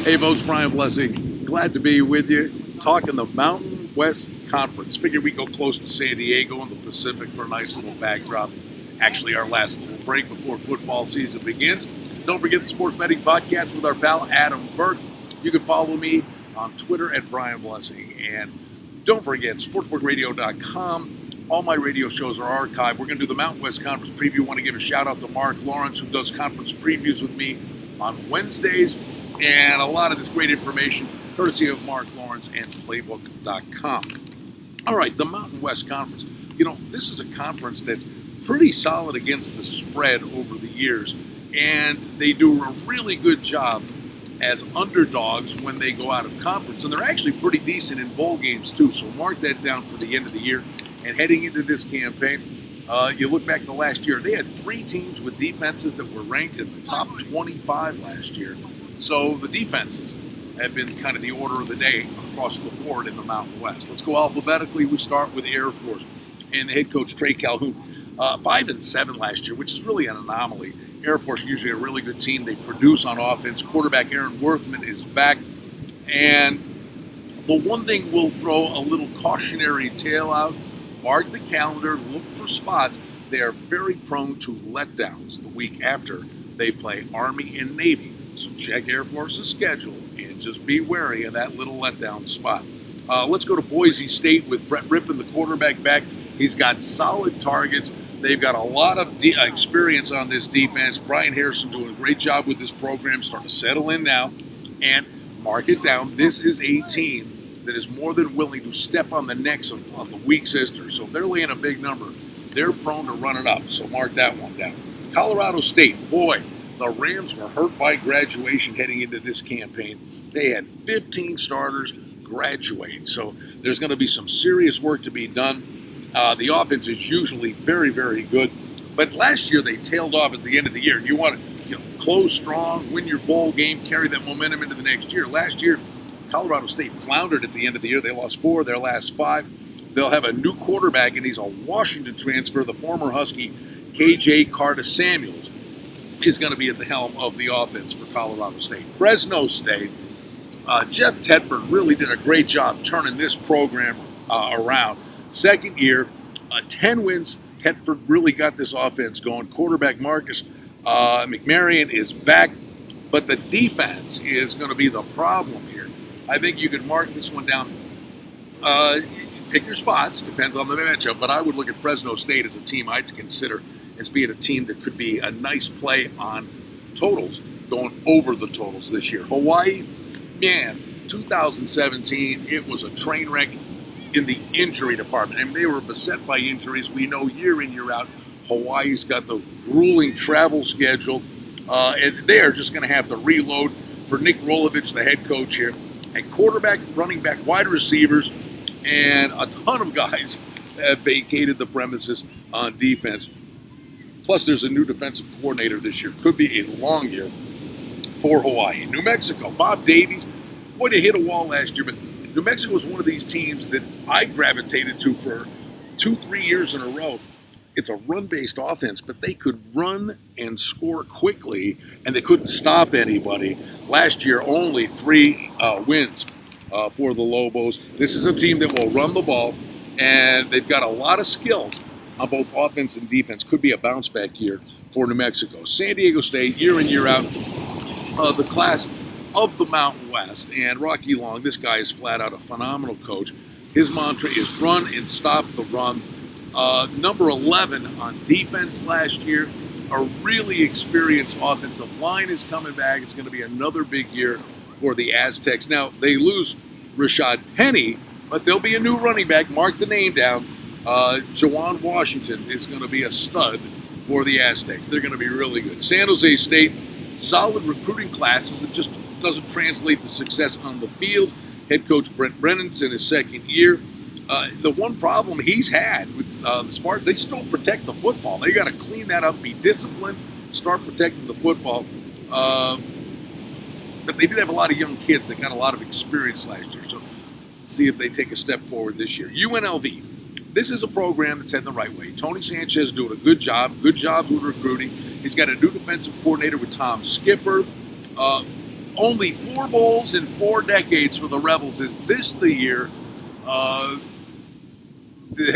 Hey folks, Brian Blessing. Glad to be with you. Talking the Mountain West Conference. Figured we'd go close to San Diego and the Pacific for a nice little backdrop. Actually, our last little break before football season begins. Don't forget the Sports Betting Podcast with our pal Adam Burke. You can follow me on Twitter at Brian Blessing. And don't forget, sportsbookradio.com. All my radio shows are archived. We're going to do the Mountain West Conference preview. I want to give a shout out to Mark Lawrence, who does conference previews with me on Wednesdays. And a lot of this great information, courtesy of Mark Lawrence and Playbook.com. All right, the Mountain West Conference. You know, this is a conference that's pretty solid against the spread over the years. And they do a really good job as underdogs when they go out of conference. And they're actually pretty decent in bowl games, too. So mark that down for the end of the year. And heading into this campaign, you look back to last year, they had 3 teams with defenses that were ranked in the top 25 last year. So the defenses have been kind of the order of the day across the board in the Mountain West. Let's go alphabetically. We start with Air Force and the head coach, Trey Calhoun. 5-7 last year, which is really an anomaly. Air Force usually a really good team. They produce on offense. Quarterback Aaron Worthman is back. And the one thing we'll throw a little cautionary tale out, mark the calendar, look for spots. They are very prone to letdowns the week after they play Army and Navy. So check Air Force's schedule and just be wary of that little letdown spot. Let's go to Boise State with Brett Rippon, the quarterback, back. He's got solid targets. They've got a lot of experience on this defense. Brian Harrison doing a great job with this program, starting to settle in now. And mark it down, this is a team that is more than willing to step on the necks of the weak sisters. So if they're laying a big number, they're prone to run it up. So mark that one down. Colorado State, boy, the Rams were hurt by graduation heading into this campaign. They had 15 starters graduate. So there's going to be some serious work to be done. The offense is usually very, very good. But last year they tailed off at the end of the year. You want to close strong, win your bowl game, carry that momentum into the next year. Last year, Colorado State floundered at the end of the year. They lost 4 of their last 5. They'll have a new quarterback, and he's a Washington transfer, the former Husky, KJ Carter-Samuels, is going to be at the helm of the offense for Colorado State. Fresno State, Jeff Tedford really did a great job turning this program around. Second year, 10 wins. Tedford really got this offense going. Quarterback Marcus McMarion is back, but the defense is going to be the problem here. I think you could mark this one down. Pick your spots, depends on the matchup, but I would look at Fresno State as a team I'd consider as being a team that could be a nice play on totals, going over the totals this year. Hawaii, man, 2017, it was a train wreck in the injury department. I mean, they were beset by injuries. We know year in, year out, Hawaii's got the grueling travel schedule, and they are just going to have to reload for Nick Rolovich, the head coach here, and quarterback, running back, wide receivers, and a ton of guys have vacated the premises on defense. Plus, there's a new defensive coordinator this year. Could be a long year for Hawaii. New Mexico, Bob Davies, boy, they hit a wall last year, but New Mexico was one of these teams that I gravitated to for 2-3 years in a row. It's a run-based offense, but they could run and score quickly, and they couldn't stop anybody. Last year, only 3 wins for the Lobos. This is a team that will run the ball, and they've got a lot of skill on both offense and defense. Could be a bounce-back year for New Mexico. San Diego State, year in, year out, the class of the Mountain West. And Rocky Long, this guy is flat out a phenomenal coach. His mantra is run and stop the run. Number 11 on defense last year. A really experienced offensive line is coming back. It's going to be another big year for the Aztecs. Now, they lose Rashad Penny, but there'll be a new running back. Mark the name down. Jawan Washington is going to be a stud for the Aztecs. They're going to be really good. San Jose State, solid recruiting classes. It just doesn't translate to success on the field. Head coach Brent Brennan's in his second year. The one problem he's had with the Spartans, they still protect the football. They got to clean that up, be disciplined, start protecting the football. But they did have a lot of young kids that got a lot of experience last year. So let's see if they take a step forward this year. UNLV. This is a program that's heading the right way. Tony Sanchez doing a good job with recruiting. He's got a new defensive coordinator with Tom Skipper. Only 4 bowls in 4 decades for the Rebels. Is this the year that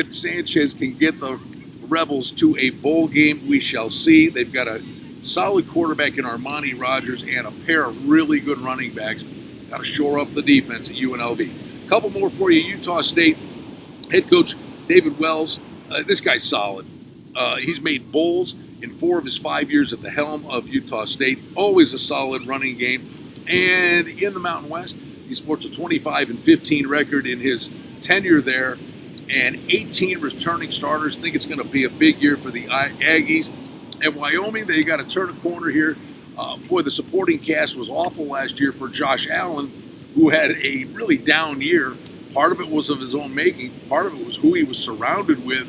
Sanchez can get the Rebels to a bowl game? We shall see. They've got a solid quarterback in Armani Rogers and a pair of really good running backs. Got to shore up the defense at UNLV. A couple more for you. Utah State head coach David Wells. This guy's solid. He's made bowls in 4 of his 5 years at the helm of Utah State. Always a solid running game. And in the Mountain West, he sports a 25-15 record in his tenure there, and 18 returning starters. I think it's going to be a big year for the Aggies. And Wyoming, they got to turn a corner here. Boy, the supporting cast was awful last year for Josh Allen, who had a really down year. Part of it was of his own making. Part of it was who he was surrounded with.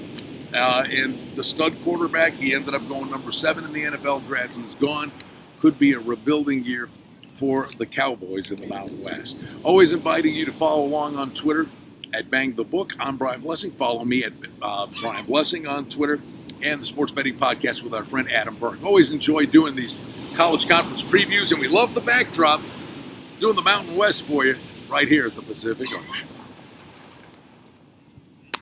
And the stud quarterback, he ended up going number 7 in the NFL draft. He's gone. Could be a rebuilding year for the Cowboys in the Mountain West. Always inviting you to follow along on Twitter at Bang the Book. I'm Brian Blessing. Follow me at Brian Blessing on Twitter, and the Sports Betting Podcast with our friend Adam Burke. Always enjoy doing these college conference previews, and we love the backdrop, doing the Mountain West for you right here at the Pacific Ocean.